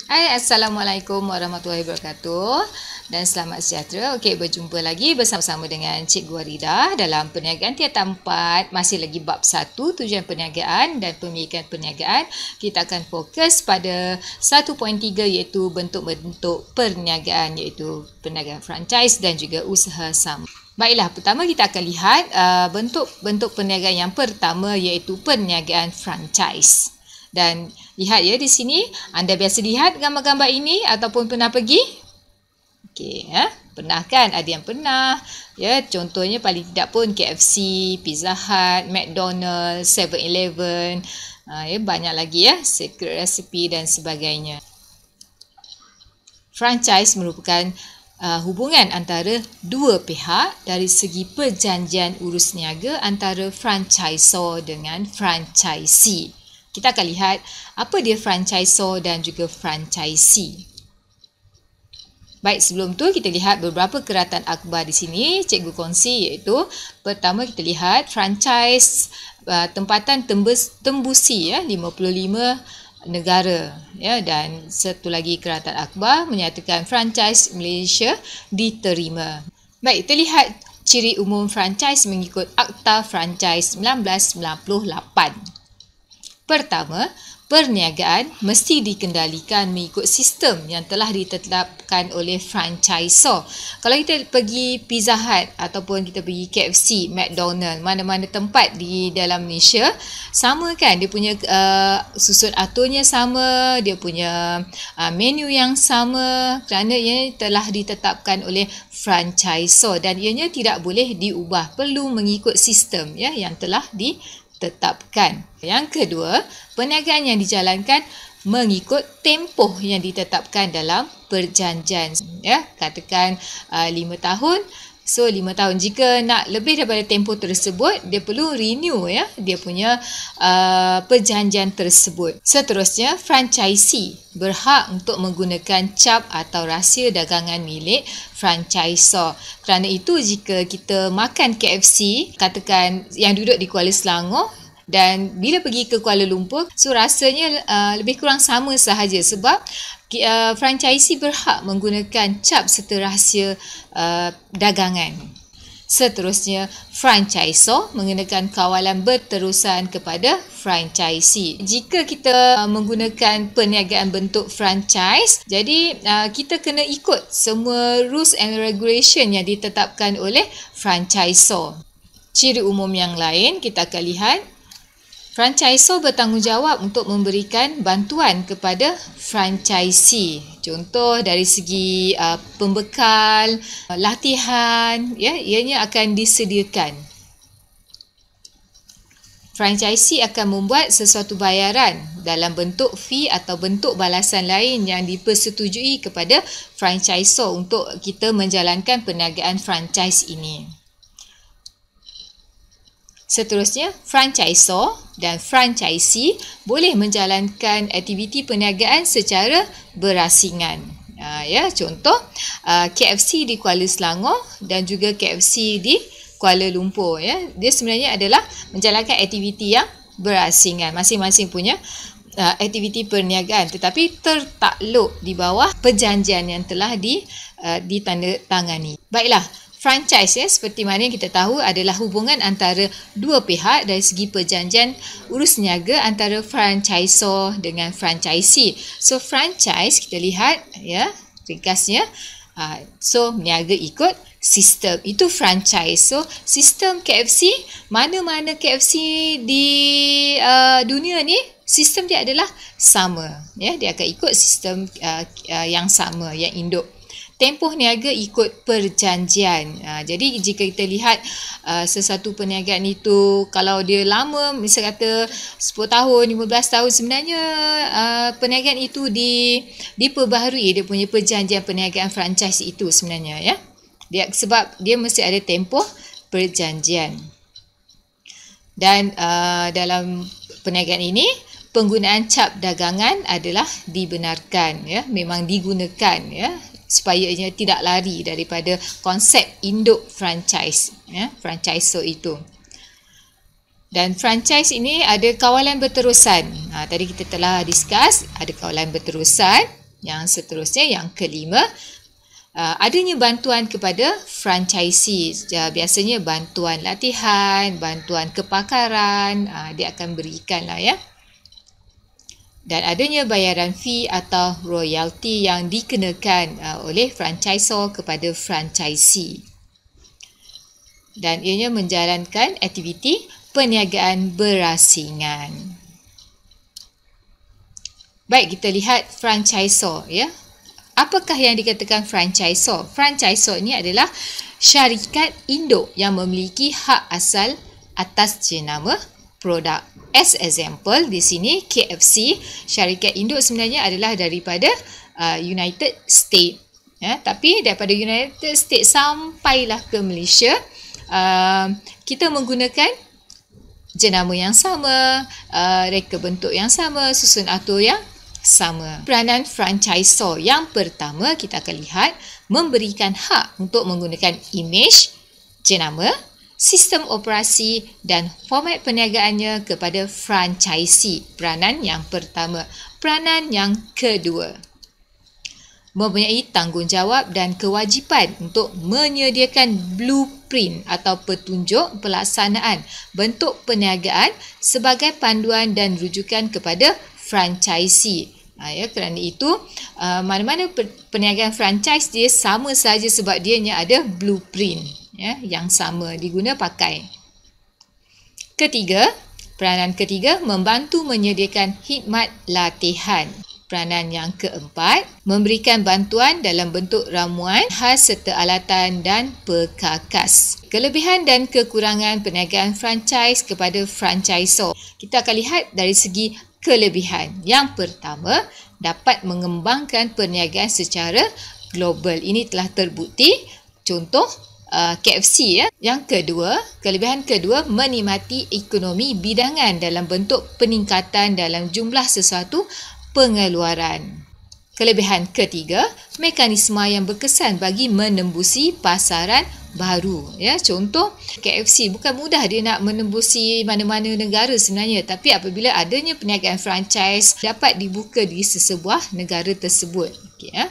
Hai, Assalamualaikum warahmatullahi wabarakatuh dan selamat sejahtera. Okey, berjumpa lagi bersama-sama dengan Cikgu Warida dalam perniagaan tingkatan 4, masih lagi bab 1, tujuan perniagaan dan pemilikan perniagaan. Kita akan fokus pada 1.3 iaitu bentuk-bentuk perniagaan, iaitu perniagaan franchise dan juga usaha sama. Baiklah, pertama kita akan lihat bentuk-bentuk perniagaan yang pertama iaitu perniagaan franchise. Dan lihat ya di sini, anda biasa lihat gambar-gambar ini ataupun pernah pergi? Okey, pernah kan? Ada yang pernah. Ya, contohnya paling tidak pun KFC, Pizza Hut, McDonald's, 7-Eleven, banyak lagi ya, Secret Recipe dan sebagainya. Franchise merupakan hubungan antara dua pihak dari segi perjanjian urus niaga antara franchisor dengan franchisee. Kita akan lihat apa dia franchisor dan juga franchisee. Baik, sebelum tu kita lihat beberapa keratan akhbar di sini cikgu kongsi, iaitu pertama kita lihat franchise tempatan tembusi 55 negara ya, dan satu lagi keratan akhbar menyatakan franchise Malaysia diterima. Baik, kita lihat ciri umum franchise mengikut Akta Franchise 1998. Pertama, perniagaan mesti dikendalikan mengikut sistem yang telah ditetapkan oleh franchisor. Kalau kita pergi Pizza Hut ataupun kita pergi KFC, McDonald's, mana-mana tempat di dalam Malaysia, sama kan? Dia punya susun aturnya sama, dia punya menu yang sama kerana ia telah ditetapkan oleh franchisor dan ianya tidak boleh diubah, perlu mengikut sistem ya yang telah ditetapkan. Yang kedua, perniagaan yang dijalankan mengikut tempoh yang ditetapkan dalam perjanjian. Ya, katakan 5 tahun. So 5 tahun. Jika nak lebih daripada tempoh tersebut, dia perlu renew ya dia punya perjanjian tersebut. Seterusnya, franchisee berhak untuk menggunakan cap atau rahsia dagangan milik franchisor. Kerana itu jika kita makan KFC, katakan yang duduk di Kuala Selangor, dan bila pergi ke Kuala Lumpur, so rasanya lebih kurang sama sahaja sebab franchisee berhak menggunakan cap serta rahsia dagangan. Seterusnya, franchisor mengenakan kawalan berterusan kepada franchisee. Jika kita menggunakan perniagaan bentuk franchise, jadi kita kena ikut semua rules and regulation yang ditetapkan oleh franchisor. Ciri umum yang lain kita akan lihat. Franchisor bertanggungjawab untuk memberikan bantuan kepada franchisee. Contoh dari segi pembekal, latihan, ya, ianya akan disediakan. Franchisee akan membuat sesuatu bayaran dalam bentuk fee atau bentuk balasan lain yang dipersetujui kepada franchisor untuk kita menjalankan perniagaan franchise ini. Seterusnya, franchisor dan franchisee boleh menjalankan aktiviti perniagaan secara berasingan. Contoh, KFC di Kuala Selangor dan juga KFC di Kuala Lumpur. Ya. Dia sebenarnya adalah menjalankan aktiviti yang berasingan. Masing-masing punya aktiviti perniagaan tetapi tertakluk di bawah perjanjian yang telah ditandatangani. Baiklah. Franchise seperti mana yang kita tahu adalah hubungan antara dua pihak dari segi perjanjian urus niaga antara franchisor dengan franchisee. So franchise kita lihat ya ringkasnya. So niaga ikut sistem, itu franchise. So sistem KFC, mana-mana KFC di dunia ni sistem dia adalah sama ya, dia akan ikut sistem yang sama yang induk. Tempoh niaga ikut perjanjian. Jadi jika kita lihat sesuatu perniagaan itu, kalau dia lama, misal kata 10 tahun, 15 tahun, sebenarnya perniagaan itu diperbaharui, dia punya perjanjian perniagaan franchise itu sebenarnya ya. Sebab dia mesti ada tempoh perjanjian. Dan dalam perniagaan ini, penggunaan cap dagangan adalah dibenarkan ya, memang digunakan ya, supaya ia tidak lari daripada konsep induk franchise ya, franchisor itu. Dan franchise ini ada kawalan berterusan. Tadi kita telah discuss, ada kawalan berterusan Yang seterusnya, yang kelima, adanya bantuan kepada franchisee. Biasanya bantuan latihan, bantuan kepakaran, dia akan berikan lah ya. Dan adanya bayaran fee atau royalty yang dikenakan oleh franchisor kepada franchisee. Dan ianya menjalankan aktiviti perniagaan berasingan. Baik, kita lihat franchisor ya. Apakah yang dikatakan franchisor? Franchisor ini adalah syarikat induk yang memiliki hak asal atas jenama produk. As example, di sini KFC, syarikat induk sebenarnya adalah daripada United States. Ya, tapi daripada United States sampailah ke Malaysia, kita menggunakan jenama yang sama, reka bentuk yang sama, susun atur yang sama. Peranan franchisor yang pertama kita akan lihat memberikan hak untuk menggunakan imej, jenama, sistem operasi dan format perniagaannya kepada franchisee. Peranan yang pertama. Peranan yang kedua, mempunyai tanggungjawab dan kewajipan untuk menyediakan blueprint atau petunjuk pelaksanaan bentuk perniagaan sebagai panduan dan rujukan kepada franchisee. Ya, kerana itu mana-mana perniagaan franchise dia sama saja sebab dia ada blueprint ya, yang sama diguna pakai. Ketiga, peranan ketiga, membantu menyediakan khidmat latihan. Peranan yang keempat, memberikan bantuan dalam bentuk ramuan khas serta alatan dan perkakas. Kelebihan dan kekurangan perniagaan franchise kepada franchisor. Kita akan lihat dari segi kelebihan. Yang pertama, dapat mengembangkan perniagaan secara global. Ini telah terbukti. Contoh, KFC ya. Yang kedua, kelebihan kedua, menikmati ekonomi bidangan dalam bentuk peningkatan dalam jumlah sesuatu pengeluaran. Kelebihan ketiga, mekanisme yang berkesan bagi menembusi pasaran baru. Ya, contoh KFC bukan mudah dia nak menembusi mana-mana negara sebenarnya, tapi apabila adanya perniagaan franchise dapat dibuka di sesebuah negara tersebut. Okey ya.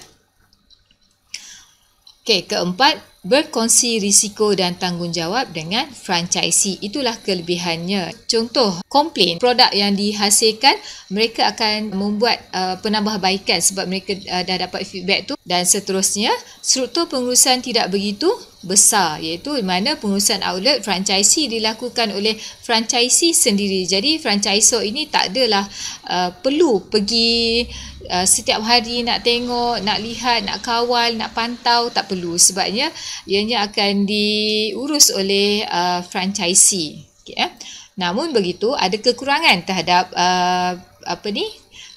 Okey, keempat, berkongsi risiko dan tanggungjawab dengan franchisee. Itulah kelebihannya. Contoh, komplain produk yang dihasilkan, mereka akan membuat penambahbaikan sebab mereka dah dapat feedback tu, dan seterusnya. Struktur pengurusan tidak begitu besar, iaitu mana pengurusan outlet franchisee dilakukan oleh franchisee sendiri. Jadi franchisor ini tak adalah perlu pergi setiap hari nak tengok, nak lihat, nak kawal, nak pantau, tak perlu, sebabnya ianya akan diurus oleh franchisee. Okay, Namun begitu, ada kekurangan terhadap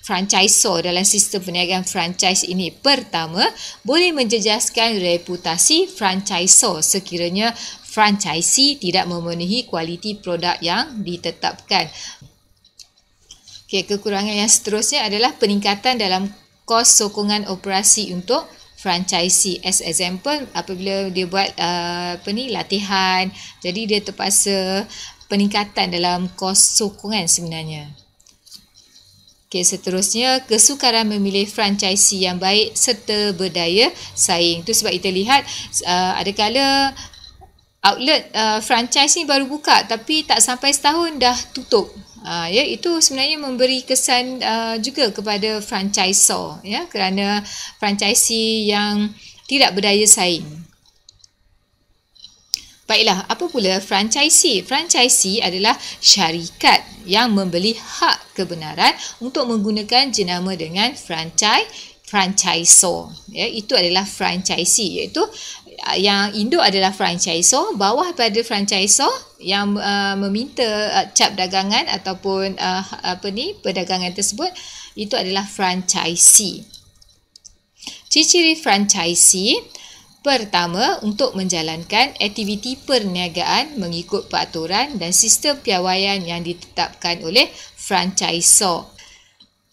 franchisor dalam sistem perniagaan franchise ini. Pertama, boleh menjejaskan reputasi franchisor sekiranya franchisee tidak memenuhi kualiti produk yang ditetapkan. Okey, kekurangan yang seterusnya adalah peningkatan dalam kos sokongan operasi untuk franchisee. As example, apabila dia buat latihan, jadi dia terpaksa peningkatan dalam kos sokongan sebenarnya. Okey, seterusnya, kesukaran memilih franchisee yang baik serta berdaya saing. Itu sebab kita lihat ada kala outlet franchise ni baru buka tapi tak sampai setahun dah tutup. Ya, itu sebenarnya memberi kesan juga kepada franchisor ya, kerana franchisee yang tidak berdaya saing. Baiklah, apa pula franchisee? Franchisee adalah syarikat yang membeli hak kebenaran untuk menggunakan jenama dengan franchisor. Ya, itu adalah franchisee, iaitu yang induk adalah franchisor, bawah pada franchisor yang meminta cap dagangan ataupun perdagangan tersebut, itu adalah franchisee. Ciri-ciri franchisee. Pertama, untuk menjalankan aktiviti perniagaan mengikut peraturan dan sistem piawaian yang ditetapkan oleh franchisor.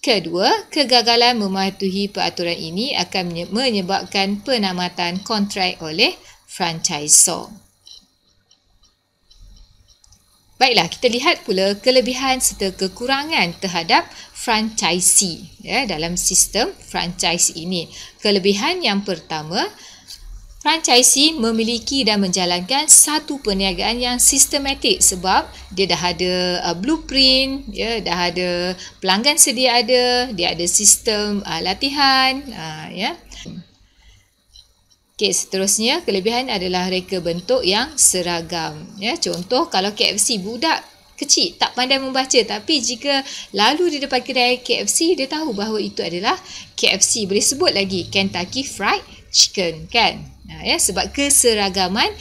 Kedua, kegagalan mematuhi peraturan ini akan menyebabkan penamatan kontrak oleh franchisor. Baiklah, kita lihat pula kelebihan serta kekurangan terhadap franchisee ya, dalam sistem franchise ini. Kelebihan yang pertama, franchisee memiliki dan menjalankan satu perniagaan yang sistematik sebab dia dah ada blueprint, ya, dah ada pelanggan sedia ada, dia ada sistem latihan, ya. Okey, seterusnya kelebihan adalah reka bentuk yang seragam. Ya, contoh kalau KFC, budak kecil tak pandai membaca, tapi jika lalu di depan kedai KFC, dia tahu bahawa itu adalah KFC. Boleh sebut lagi Kentucky Fried Chicken, kan? Ya, sebab keseragaman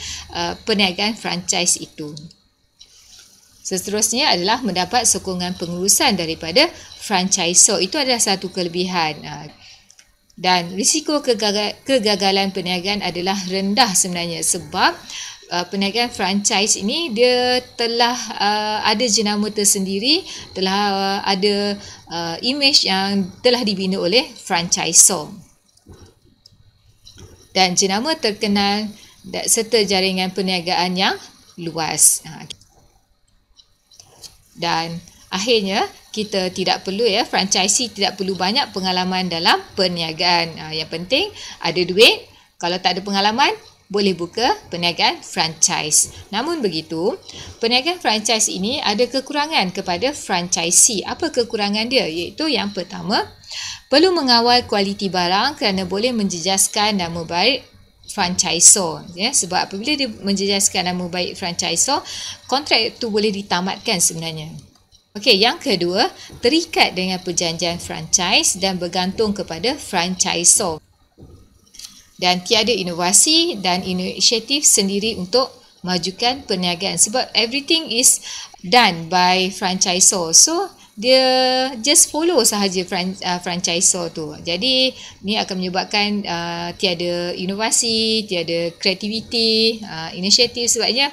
perniagaan franchise itu. Seterusnya adalah mendapat sokongan pengurusan daripada franchisor. Itu adalah satu kelebihan. Dan risiko kegagalan perniagaan adalah rendah sebenarnya sebab perniagaan franchise ini dia telah ada jenama tersendiri, telah ada image yang telah dibina oleh franchisor. Dan jenama terkenal serta jaringan perniagaan yang luas. Dan akhirnya kita tidak perlu franchisee tidak perlu banyak pengalaman dalam perniagaan. Yang penting ada duit. Kalau tak ada pengalaman, boleh buka perniagaan franchise. Namun begitu, perniagaan franchise ini ada kekurangan kepada franchisee. Apa kekurangan dia? Iaitu yang pertama, perlu mengawal kualiti barang kerana boleh menjejaskan nama baik franchisor. Ya, sebab apabila dia menjejaskan nama baik franchisor, kontrak itu boleh ditamatkan sebenarnya. Okey, yang kedua, terikat dengan perjanjian franchise dan bergantung kepada franchisor. Dan tiada inovasi dan inisiatif sendiri untuk majukan perniagaan sebab everything is done by franchisor. So, dia just follow sahaja franchisor tu. Jadi, ni akan menyebabkan tiada inovasi, tiada kreativiti, inisiatif. Sebabnya,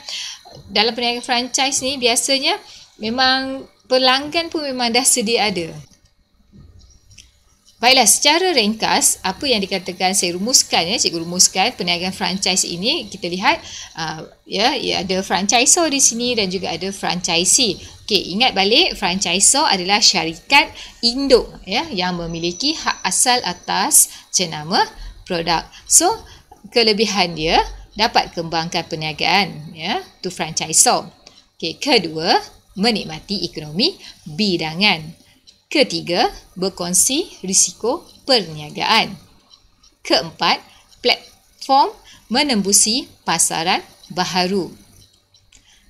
dalam perniagaan franchise ni biasanya memang pelanggan pun memang dah sedia ada. Baiklah, secara ringkas, apa yang dikatakan saya rumuskan, cikgu rumuskan perniagaan franchise ini, kita lihat ada franchisor di sini dan juga ada franchisee. Okey, ingat balik, franchisor adalah syarikat induk yang memiliki hak asal atas jenama produk. So, kelebihan dia dapat kembangkan perniagaan tu franchisor. Okey, kedua, menikmati ekonomi bidangan. Ketiga, berkongsi risiko perniagaan. Keempat, platform menembusi pasaran baharu.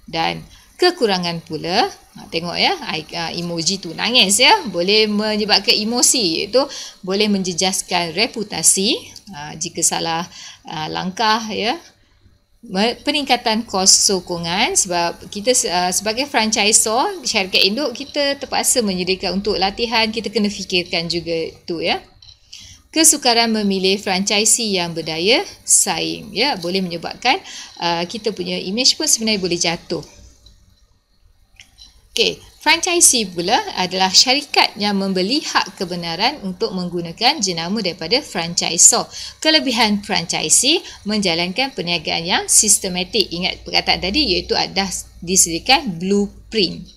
Dan kekurangan pula, tengok emoji tu nangis boleh menyebabkan emosi, iaitu boleh menjejaskan reputasi jika salah langkah peningkatan kos sokongan sebab kita sebagai franchisor syarikat induk kita terpaksa menyediakan untuk latihan, kita kena fikirkan juga tu kesukaran memilih franchisee yang berdaya saing boleh menyebabkan kita punya image pun sebenarnya boleh jatuh. Okey, franchisee pula adalah syarikat yang membeli hak kebenaran untuk menggunakan jenama daripada franchisor. Kelebihan franchisee menjalankan perniagaan yang sistematik. Ingat perkataan tadi, iaitu ada disediakan blueprint.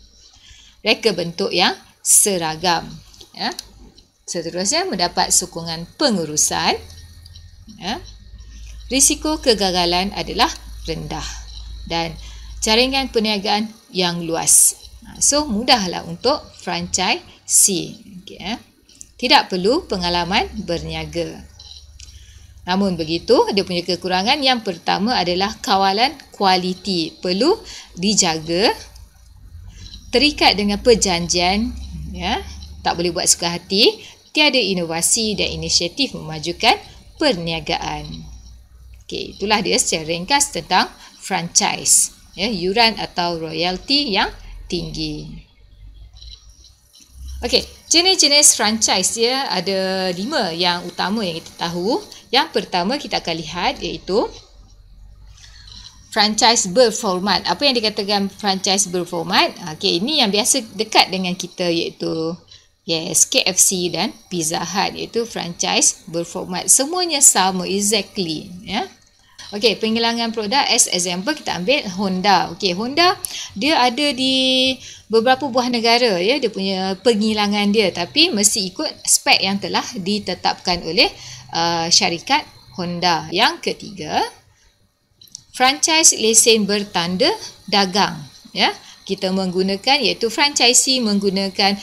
Reka bentuk yang seragam. Seterusnya, mendapat sokongan pengurusan. Risiko kegagalan adalah rendah. Dan jaringan perniagaan yang luas. So, mudahlah untuk franchisee. Tidak perlu pengalaman berniaga. Namun begitu, dia punya kekurangan yang pertama adalah kawalan kualiti. Perlu dijaga, terikat dengan perjanjian, tak boleh buat suka hati, tiada inovasi dan inisiatif memajukan perniagaan. Okey, itulah dia secara ringkas tentang franchise. Yuran atau royalty yang tinggi. Okey, jenis-jenis franchise dia ada 5 yang utama yang kita tahu. Yang pertama kita akan lihat iaitu franchise berformat. Apa yang dikatakan franchise berformat? Okey, ini yang biasa dekat dengan kita iaitu KFC dan Pizza Hut, iaitu franchise berformat. Semuanya sama exactly, Okey, penghilangan produk as example kita ambil Honda. Okey, Honda dia ada di beberapa buah negara ya, dia punya penghilangan dia, tapi mesti ikut spek yang telah ditetapkan oleh syarikat Honda. Yang ketiga, franchise lesen bertanda dagang ya. Kita menggunakan, iaitu franchisee menggunakan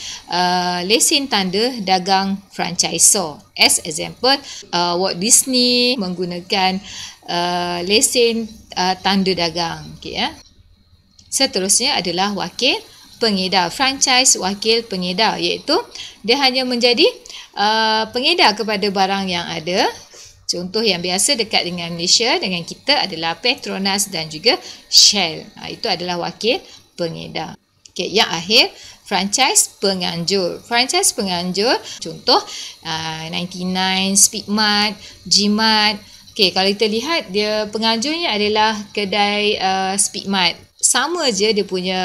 lesen tanda dagang franchisor. As example, Walt Disney menggunakan lesen tanda dagang. Okay, ya. Seterusnya adalah wakil pengedar, franchise wakil pengedar, iaitu dia hanya menjadi pengedar kepada barang yang ada. Contoh yang biasa dekat dengan Malaysia, dengan kita adalah Petronas dan juga Shell. Itu adalah wakil pengedar. Okay, yang akhir, franchise penganjur. Franchise penganjur, contoh 99, Speedmart, Gmart. Okay, kalau kita lihat, dia penganjurnya adalah kedai Speedmart. Sama je dia punya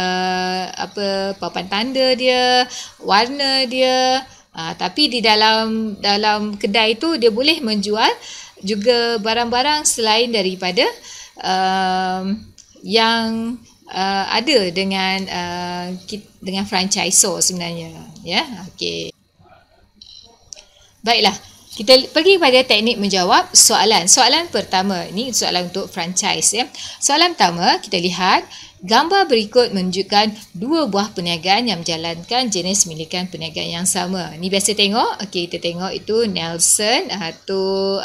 papan tanda dia, warna dia. Tapi di dalam kedai tu dia boleh menjual juga barang-barang selain daripada yang ada dengan franchisor sebenarnya, ya. Okey. Baiklah, kita pergi pada teknik menjawab soalan. Soalan pertama, ini soalan untuk franchise ya. Soalan pertama, kita lihat gambar berikut menunjukkan dua buah perniagaan yang menjalankan jenis milikan perniagaan yang sama. Ni biasa tengok. Okey, kita tengok itu Nelson atau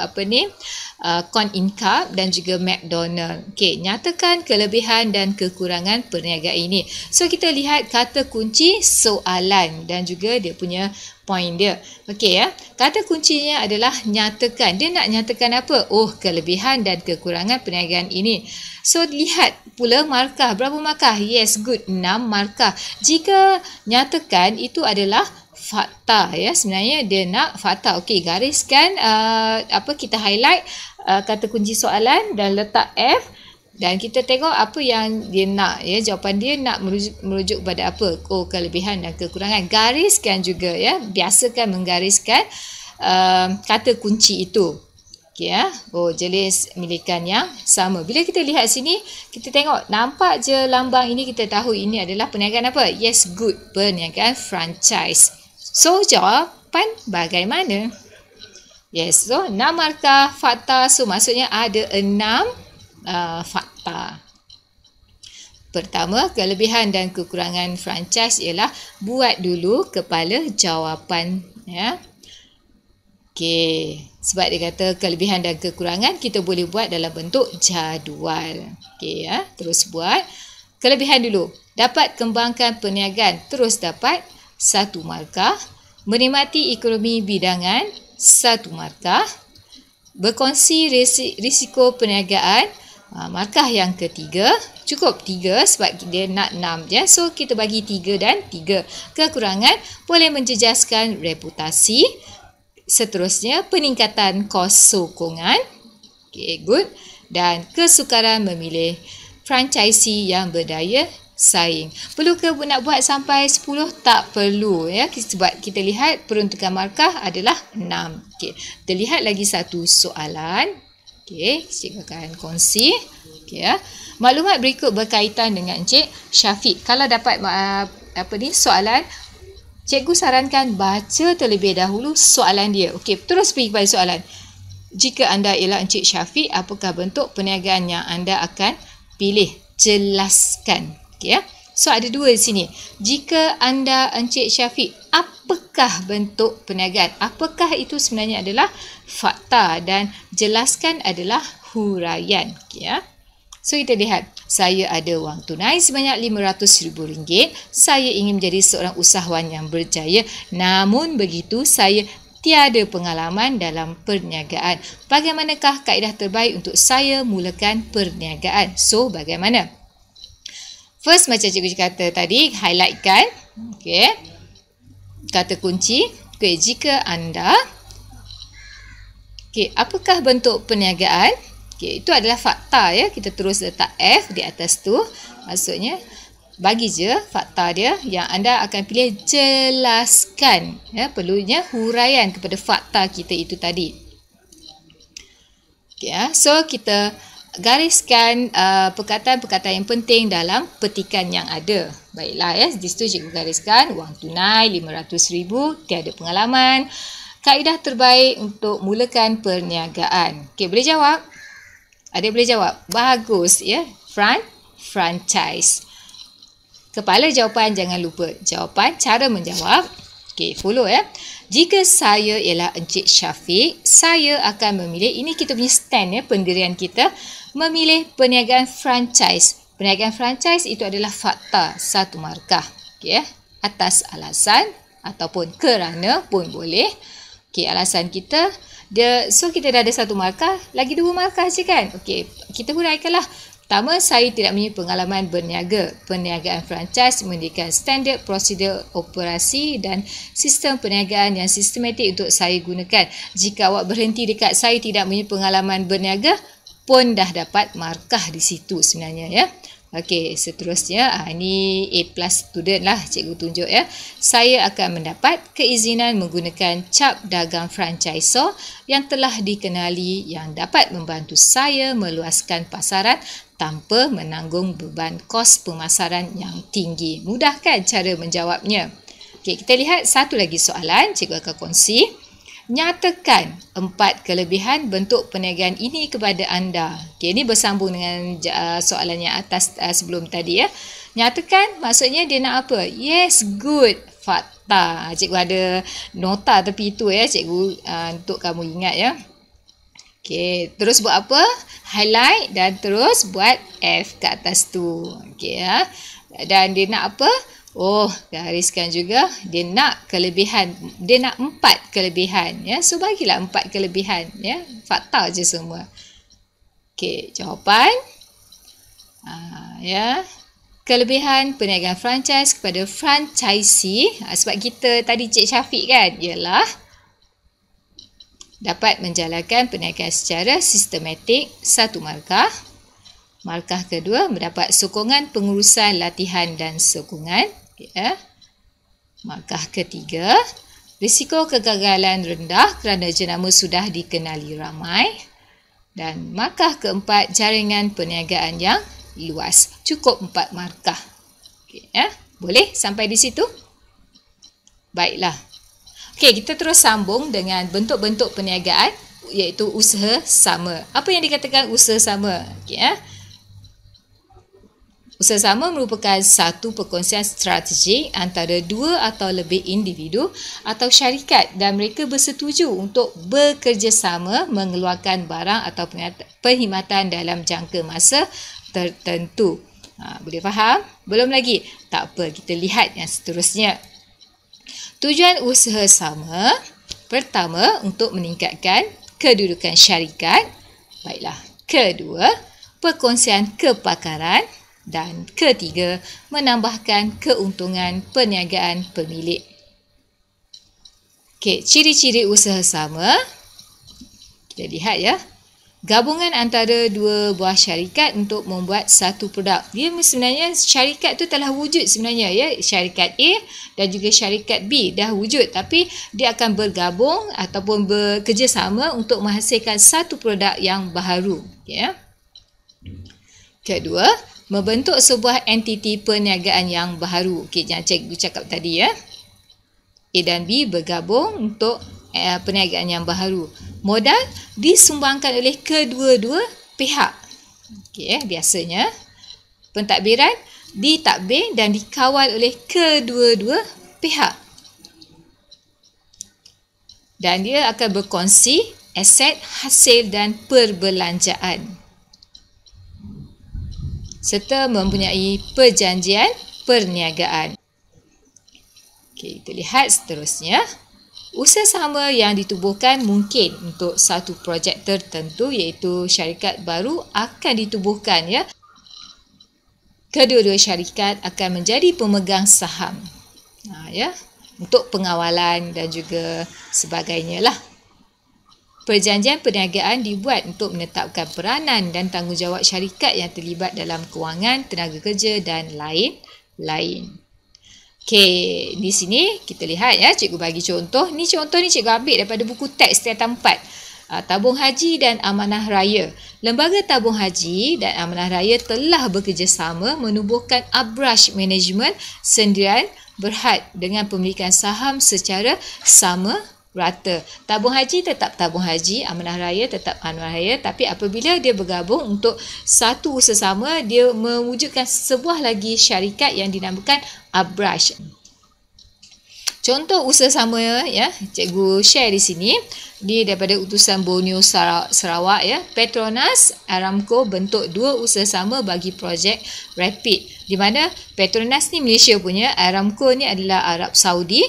Corn Incap dan juga McDonald. Okey, nyatakan kelebihan dan kekurangan perniagaan ini. So kita lihat kata kunci soalan dan juga dia punya point dia. Okey ya. Kata kuncinya adalah nyatakan. Dia nak nyatakan apa? Oh, kelebihan dan kekurangan perniagaan ini. So lihat pula markah. Berapa markah? Yes, good. 6 markah. Jika nyatakan itu adalah fakta ya. Sebenarnya dia nak fakta. Okey, gariskan kita highlight kata kunci soalan dan letak F. Dan kita tengok apa yang dia nak ya, jawapan dia nak merujuk kepada apa? Oh, kelebihan dan kekurangan. Gariskan juga ya, biasakan menggariskan kata kunci itu. Okey ya. Oh, jenis milikan yang sama. Bila kita lihat sini, kita tengok nampak je lambang ini, kita tahu ini adalah perniagaan apa? Yes, good. Perniagaan franchise. So, jawapan bagaimana? Yes, so 6 markah fakta. So, maksudnya ada 6 fakta. Pertama, kelebihan dan kekurangan franchise ialah buat dulu kepala jawapan ya. Okey, sebab dia kata kelebihan dan kekurangan kita boleh buat dalam bentuk jadual. Okey ya, terus buat kelebihan dulu. Dapat kembangkan perniagaan, terus dapat 1 markah. Menikmati ekonomi bidangan, 1 markah. Berkongsi risiko perniagaan, markah yang ketiga. Cukup 3 sebab dia nak 6 je. So kita bagi 3 dan 3. Kekurangan boleh menjejaskan reputasi. Seterusnya peningkatan kos sokongan. Okay, good. Dan kesukaran memilih franchisee yang berdaya saing. Perlu ke nak buat sampai 10? Tak perlu ya, sebab kita lihat peruntukan markah adalah 6. Okay. Kita lihat lagi satu soalan. Okey, cikgu akan kongsi. Okey ya. Maklumat berikut berkaitan dengan Encik Syafiq. Kalau dapat soalan, cikgu sarankan baca terlebih dahulu soalan dia. Okey, terus pergi pada soalan. Jika anda ialah Encik Syafiq, apakah bentuk perniagaan yang anda akan pilih? Jelaskan. Okey ya. So ada 2 di sini. Jika anda Encik Syafiq, apakah bentuk perniagaan? Apakah itu sebenarnya adalah fakta dan jelaskan adalah huraian. Okey ya. So kita lihat, saya ada wang tunai sebanyak RM500,000. Saya ingin menjadi seorang usahawan yang berjaya. Namun begitu, saya tiada pengalaman dalam perniagaan. Bagaimanakah kaedah terbaik untuk saya mulakan perniagaan? So bagaimana? First, macam cikgu kata tadi, highlightkan. Okey. Kata kunci. Okey, jika anda, okey, apakah bentuk perniagaan? Okey, itu adalah fakta ya. Kita terus letak F di atas tu. Maksudnya bagi je fakta dia yang anda akan pilih, jelaskan ya, perlunya huraian kepada fakta kita itu tadi. Okey ya. So kita gariskan perkataan-perkataan yang penting dalam petikan yang ada. Baiklah ya, di situ cikgu gariskan wang tunai RM500,000, tiada pengalaman. Kaedah terbaik untuk mulakan perniagaan. Okey, boleh jawab? Adik boleh jawab? Bagus ya. Franchise. Kepala jawapan jangan lupa. Jawapan cara menjawab. Okey, follow ya. Jika saya ialah Encik Syafiq, saya akan memilih, ini kita punya stand ya, pendirian kita, memilih perniagaan franchise. Perniagaan franchise itu adalah fakta satu markah. Okey ya. Atas alasan ataupun kerana pun boleh. Okey, alasan kita, so kita dah ada satu markah, lagi dua markah je kan? Okey, kita huraikanlah. Pertama, saya tidak mempunyai pengalaman berniaga. Perniagaan franchise menyediakan standard prosedur operasi dan sistem perniagaan yang sistematik untuk saya gunakan. Jika awak berhenti dekat saya tidak mempunyai pengalaman berniaga, pun dah dapat markah di situ sebenarnya ya. Okey, seterusnya ini A+ student lah cikgu tunjuk ya. Saya akan mendapat keizinan menggunakan cap dagang franchisor yang telah dikenali yang dapat membantu saya meluaskan pasaran tanpa menanggung beban kos pemasaran yang tinggi. Mudah kan cara menjawabnya? Okey, kita lihat satu lagi soalan cikgu akan kongsi. Nyatakan 4 kelebihan bentuk perniagaan ini kepada anda. Okey, ini bersambung dengan soalan yang atas sebelum tadi ya. Nyatakan maksudnya dia nak apa? Yes, good. Fakta. Cikgu ada nota tepi itu ya cikgu untuk kamu ingat ya. Okey, terus buat apa? Highlight dan terus buat F kat atas tu. Okey ya. Dan dia nak apa? Oh, gariskan juga. Dia nak kelebihan. Dia nak 4 kelebihan. Ya. So, bagilah 4 kelebihan. Ya. Fakta je semua. Okey, jawapan. Ya. Kelebihan perniagaan franchise kepada franchisee. Sebab kita tadi Cik Syafiq kan. Ialah dapat menjalankan perniagaan secara sistematik, satu markah. Markah kedua, mendapat sokongan pengurusan latihan dan sokongan. Ya. Markah ketiga, risiko kegagalan rendah kerana jenama sudah dikenali ramai. Dan markah keempat, jaringan perniagaan yang luas. Cukup 4 markah. Okay, ya. Boleh sampai di situ? Baiklah. Okey, kita terus sambung dengan bentuk-bentuk perniagaan iaitu usaha sama. Apa yang dikatakan usaha sama? Okey ya. Usaha sama merupakan satu perkongsian strategik antara dua atau lebih individu atau syarikat dan mereka bersetuju untuk bekerjasama mengeluarkan barang atau perkhidmatan dalam jangka masa tertentu. Boleh faham? Belum lagi? Tak apa, kita lihat yang seterusnya. Tujuan usaha sama, pertama untuk meningkatkan kedudukan syarikat. Baiklah. Kedua, perkongsian kepakaran. Dan ketiga, menambahkan keuntungan perniagaan pemilik. Okey, ciri-ciri usaha sama. Kita lihat ya. Gabungan antara dua buah syarikat untuk membuat satu produk. Dia sebenarnya syarikat tu telah wujud sebenarnya ya. Syarikat A dan juga syarikat B dah wujud. Tapi dia akan bergabung ataupun bekerjasama untuk menghasilkan satu produk yang baharu. Ya. Kedua, membentuk sebuah entiti perniagaan yang baharu. Okey, yang cikgu cakap tadi ya. A dan B bergabung untuk perniagaan yang baharu. Modal disumbangkan oleh kedua-dua pihak. Okey, biasanya pentadbiran ditadbir dan dikawal oleh kedua-dua pihak. Dan dia akan berkongsi aset, hasil dan perbelanjaan. Serta mempunyai perjanjian perniagaan. Okey, kita lihat seterusnya. Usaha sama yang ditubuhkan mungkin untuk satu projek tertentu iaitu syarikat baru akan ditubuhkan ya. Kedua-dua syarikat akan menjadi pemegang saham. Ya, untuk pengawalan dan juga sebagainya lah. Perjanjian perniagaan dibuat untuk menetapkan peranan dan tanggungjawab syarikat yang terlibat dalam kewangan, tenaga kerja dan lain-lain. Okey, di sini kita lihat ya, cikgu bagi contoh. Ni contoh ni cikgu ambil daripada buku teks tingkatan 4. Tabung Haji dan Amanah Raya. Lembaga Tabung Haji dan Amanah Raya telah bekerjasama menubuhkan Abrush Management sendirian berhad dengan pemilikan saham secara sama rata. Tabung Haji tetap Tabung Haji, Amanah Raya tetap Amanah Raya, tapi apabila dia bergabung untuk satu usaha sama, dia mewujudkan sebuah lagi syarikat yang dinamakan Abrush. Contoh usaha sama ya, cikgu share di sini. Ni daripada utusan Borneo Sarawak ya. Petronas, Aramco bentuk dua usaha sama bagi projek Rapid. Di mana Petronas ni Malaysia punya, Aramco ni adalah Arab Saudi.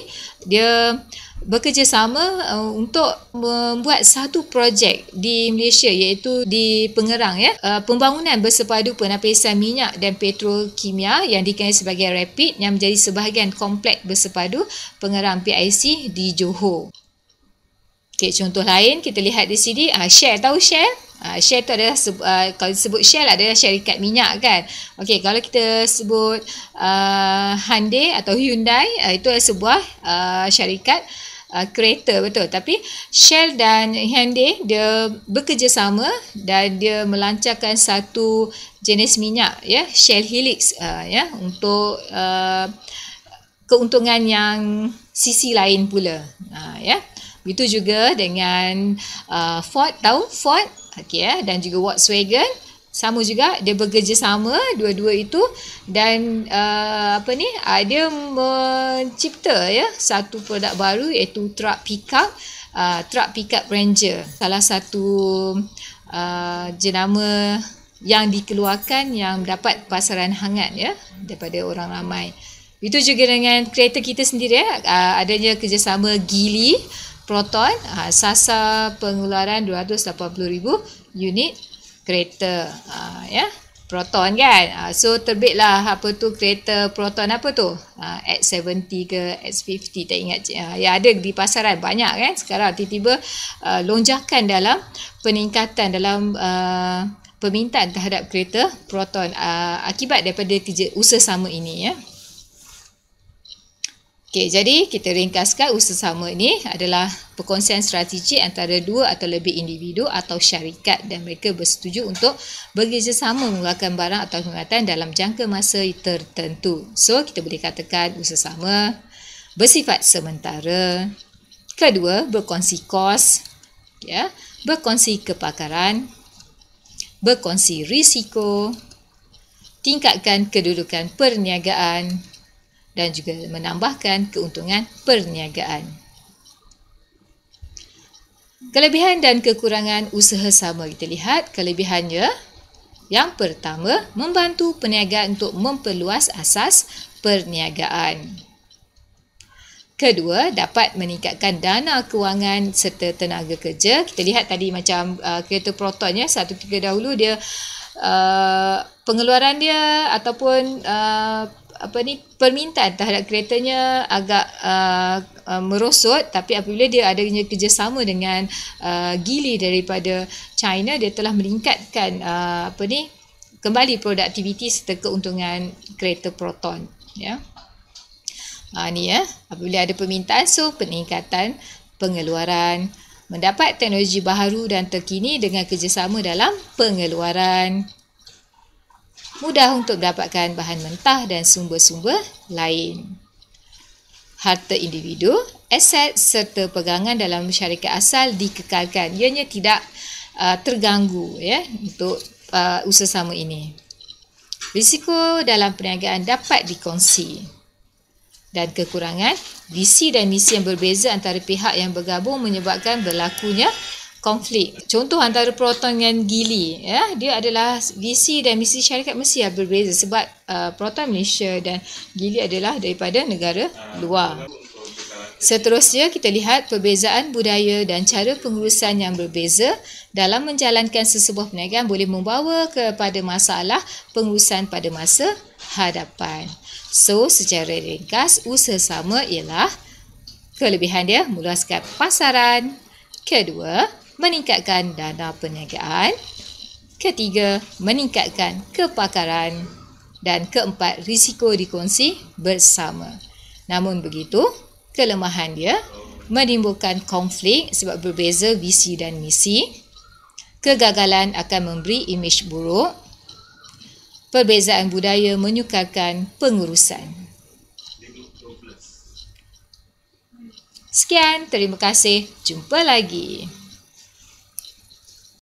Dia bekerjasama untuk membuat satu projek di Malaysia, iaitu di Pengerang ya. Pembangunan bersepadu penapisan minyak dan petrokimia yang dikenali sebagai Rapid yang menjadi sebahagian kompleks bersepadu Pengerang PIC di Johor. Okey, contoh lain kita lihat di sini, Shell, tahu Shell? Shell tu adalah kalau disebut Shell adalah syarikat minyak kan. Okey, kalau kita sebut Hyundai atau Hyundai, itu adalah sebuah syarikat kereta, betul. Tapi Shell dan Hyundai dia bekerjasama dan dia melancarkan satu jenis minyak ya, Shell Helix ya, untuk keuntungan yang sisi lain pula ya. Itu juga dengan Ford, tahu Ford? Okey ya, dan juga Volkswagen sama juga, dia bekerjasama dua-dua itu dan dia mencipta ya satu produk baru, iaitu truck pickup Ranger. Salah satu jenama yang dikeluarkan yang mendapat pasaran hangat ya daripada orang ramai. Itu juga dengan kereta kita sendiri ya, adanya kerjasama Geely Proton, sasar pengeluaran 280,000 unit kereta ya, Proton kan. So terbitlah kereta Proton apa tu, X70 ke X50 tak ingat ya, ada di pasaran banyak kan sekarang. Tiba-tiba lonjakan dalam peningkatan dalam permintaan terhadap kereta Proton akibat daripada usaha sama ini ya. Okey, jadi kita ringkaskan usaha sama ini adalah perkongsian strategi antara dua atau lebih individu atau syarikat dan mereka bersetuju untuk bekerjasama mengeluarkan barang atau perkhidmatan dalam jangka masa tertentu. So, kita boleh katakan usaha sama bersifat sementara. Kedua, berkongsi kos, ya, berkongsi kepakaran, berkongsi risiko, tingkatkan kedudukan perniagaan dan juga menambahkan keuntungan perniagaan. Kelebihan dan kekurangan usaha sama kita lihat. Kelebihannya, yang pertama, membantu perniagaan untuk memperluas asas perniagaan. Kedua, dapat meningkatkan dana kewangan serta tenaga kerja. Kita lihat tadi macam kereta Proton ya, satu ketika dahulu dia pengeluaran dia ataupun permintaan terhadap keretanya agak merosot, tapi apabila dia adanya kerjasama dengan Geely daripada China, dia telah meningkatkan kembali produktiviti serta keuntungan kereta Proton ya. Ni ya, apabila ada permintaan, so peningkatan pengeluaran, mendapat teknologi baharu dan terkini dengan kerjasama dalam pengeluaran, mudah untuk mendapatkan bahan mentah dan sumber-sumber lain. Harta individu, aset serta pegangan dalam syarikat asal dikekalkan. Ianya tidak terganggu ya untuk usaha sama ini. Risiko dalam perniagaan dapat dikongsi. Dan kekurangan, visi dan misi yang berbeza antara pihak yang bergabung menyebabkan berlakunya konflik. Contoh antara Proton dengan Geely ya, dia adalah visi dan misi syarikat mesti berbeza sebab Proton Malaysia dan Geely adalah daripada negara luar. Seterusnya kita lihat perbezaan budaya dan cara pengurusan yang berbeza dalam menjalankan sesebuah perniagaan boleh membawa kepada masalah pengurusan pada masa hadapan. So, secara ringkas, usaha sama ialah kelebihan dia meluaskan pasaran. Kedua, meningkatkan dana perniagaan. Ketiga, meningkatkan kepakaran. Dan keempat, risiko dikongsi bersama. Namun begitu, kelemahan dia menimbulkan konflik sebab berbeza visi dan misi. Kegagalan akan memberi imej buruk. Perbezaan budaya menyukarkan pengurusan. Sekian, terima kasih. Jumpa lagi.